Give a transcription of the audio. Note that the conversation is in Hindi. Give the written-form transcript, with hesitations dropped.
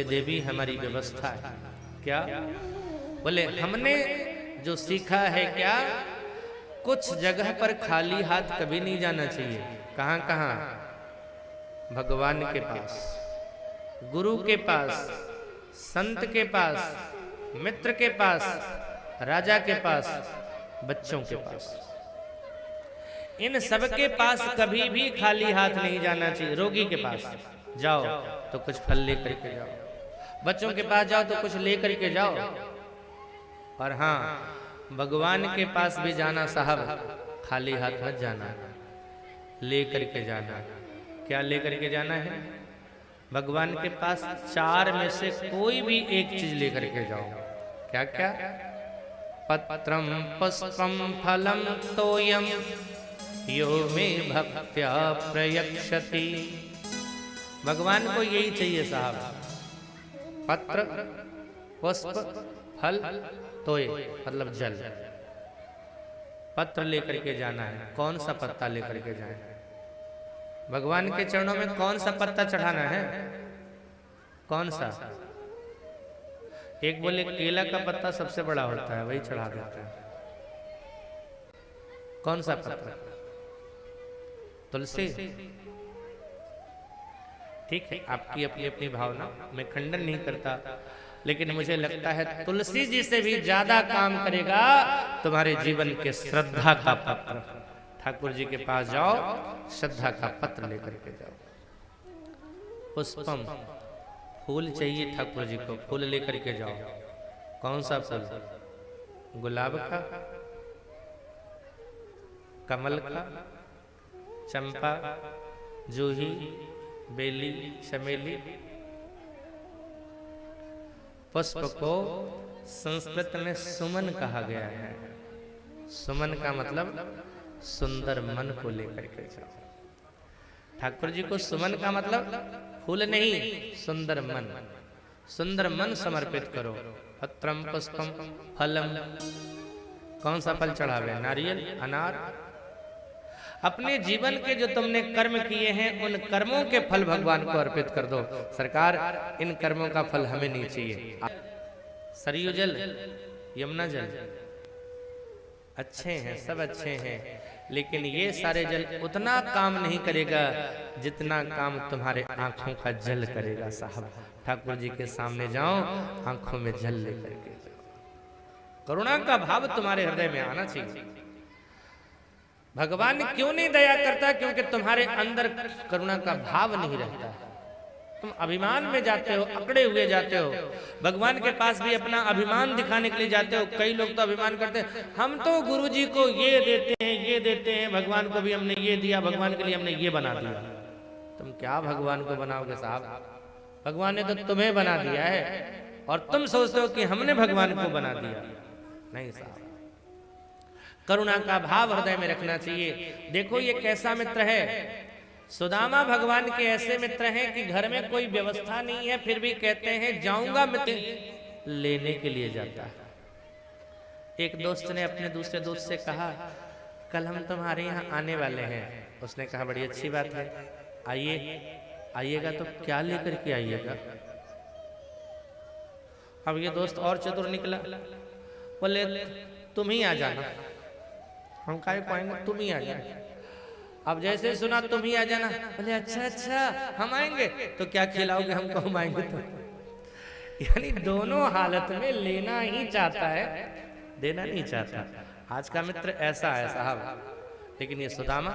देवी हमारी व्यवस्था है क्या? बोले हमने जो सीखा है क्या, कुछ जगह पर खाली हाथ कभी नहीं जाना चाहिए। कहां कहां? भगवान के पास, गुरु के पास, संत के पास, मित्र के पास, राजा के पास, बच्चों के पास, इन सबके पास कभी भी खाली हाथ नहीं जाना चाहिए। रोगी के पास जाओ तो कुछ फल लेकर के जाओ, बच्चों के पास जाओ तो कुछ लेकर के जाओ। और हाँ, भगवान के पास भी जाना साहब, खाली हाथ मत जाना, लेकर के जाना। क्या लेकर के जाना है? भगवान के पास चार में से कोई भी एक चीज लेकर के जाओ। क्या क्या? पत्रम पुष्पम फलम तोयम यो में भक्त्या प्रयक्षति। भगवान को यही चाहिए साहब, पत्र, पुष्प, फल, तोय मतलब जल। पत्र लेकर के जाना है। कौन सा पत्ता लेकर के जाए? भगवान के चरणों में कौन सा पत्ता चढ़ाना है? कौन सा? एक बोले केला का पत्ता सबसे बड़ा होता है, वही चढ़ा देता है। कौन सा पत्ता? तुलसी। ठीक है, आपकी अपनी अपनी भावना, मैं खंडन नहीं करता, लेकिन मुझे लगता है तुलसी जी से भी ज्यादा काम करेगा तुम्हारे जीवन के श्रद्धा का पत्र। ठाकुर जी के पास जाओ, श्रद्धा का पत्र लेकर के जाओ। पुष्पम, फूल चाहिए ठाकुर जी को, फूल लेकर के जाओ। कौन सा फूल? गुलाब का, कमल का, चंपा, जूही, बेली, चमेली। पुष्प को संस्कृत में सुमन कहा गया है। सुमन का मतलब सुंदर मन को लेकर के जाओ। ठाकुर जी को सुमन का मतलब फूल नहीं, सुंदर मन। सुंदर मन समर्पित करो। पत्रम पुष्पम फलम। कौन सा फल चढ़ावे? नारियल, अनार। अपने जीवन के जो तुमने कर्म किए हैं, उन कर्मों के फल भगवान को अर्पित कर दो। सरकार, इन कर्मों का फल हमें नहीं चाहिए। सरयू जल, यमुना जल अच्छे हैं, सब अच्छे हैं, लेकिन ये सारे जल उतना काम नहीं करेगा जितना काम तुम्हारे आंखों का जल करेगा साहब। ठाकुर जी के सामने जाओ, आंखों में जल लेकर के जाओ। करुणा का भाव तुम्हारे हृदय में आना चाहिए। भगवान क्यों नहीं दया करता? क्योंकि तुम्हारे अंदर करुणा का भाव नहीं रहता। तुम अभिमान में जाते हो, अकड़े हुए जाते हो। भगवान के पास भी अपना अभिमान दिखाने के लिए जाते हो। कई लोग तो अभिमान करते हैं, हम तो गुरु जी को ये देते हैं, ये देते हैं, भगवान को भी हमने ये दिया, भगवान के लिए हमने ये बना दिया। तुम क्या भगवान को बनाओगे साहब? भगवान ने तो तुम्हें बना दिया है और तुम सोचते हो कि हमने भगवान को बना दिया। नहीं साहब, करुणा का भाव हृदय में रखना चाहिए। देखो ये कैसा मित्र है। सुदामा भगवान के ऐसे मित्र हैं कि घर में कोई व्यवस्था नहीं है, फिर भी कहते हैं जाऊंगा मित्र, लेने के लिए जाता है। एक दोस्त ने अपने दूसरे दोस्त से कहा, कल हम तुम्हारे यहाँ आने वाले हैं। उसने कहा बड़ी अच्छी बात है, आइए। आइएगा तो क्या लेकर के आइएगा? अब ये दोस्त और चतुर निकला, बोले तुम ही आ जाना। हम काहे पाएंगे, तुम ही आ जाना। अब जैसे सुना तुम ही आ जाना, बोले अच्छा अच्छा हम आएंगे, तो क्या खिलाओगे हमको, हम आएंगे तो? यानी दोनों हालत में लेना ही चाहता है, देना नहीं चाहता। आज का मित्र ऐसा है साहब। लेकिन ये सुदामा